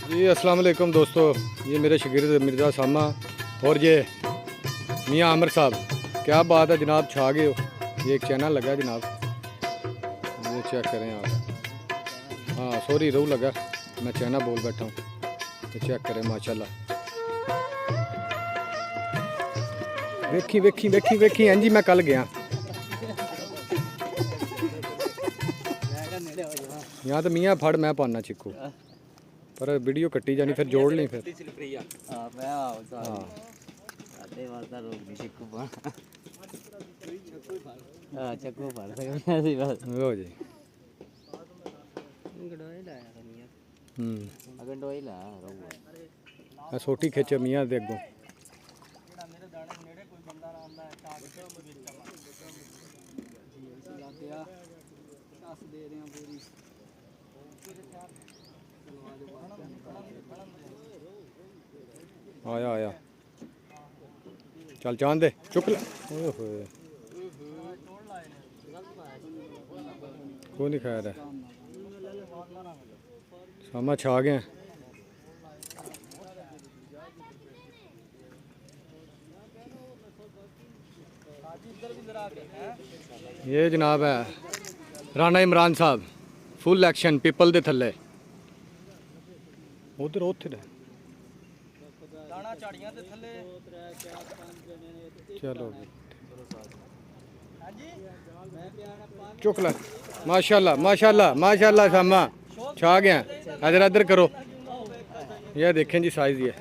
जी अस्सलाम वालेकुम दोस्तों, ये मेरे शागिर्द मिर्ज़ा सामा और ये मियाँ आमिर साहब। क्या बात है जनाब, छा गए हो। ये एक चैनल लगा जनाब, ये चेक करें आप। हाँ सॉरी रहू लगा, मैं चैनल बोल बैठा हूँ, तो चेक करें माशाल्लाह। वेखी वेखी वेखी वेखी इंजी मैं कल गया यहाँ तो मियाँ फड़ मैं पाना चिक्कू, पर वीडियो कट्टी जानी फिर जोड़ ली फिर। लो जी सोटी खिच मियाँ दे अगों। आया आया चल चांद दे चुक ले। कोई नहीं खैर है, सामा छा गए। ये जनाब है राणा इमरान साहब, फुल एक्शन पीपल दे थले उधर उधर चलो चुक ला। माशाल्लाह माशाल्लाह माशाल्लाह सामा छा गया। इधर इधर करो, यह देखें जी साइज ये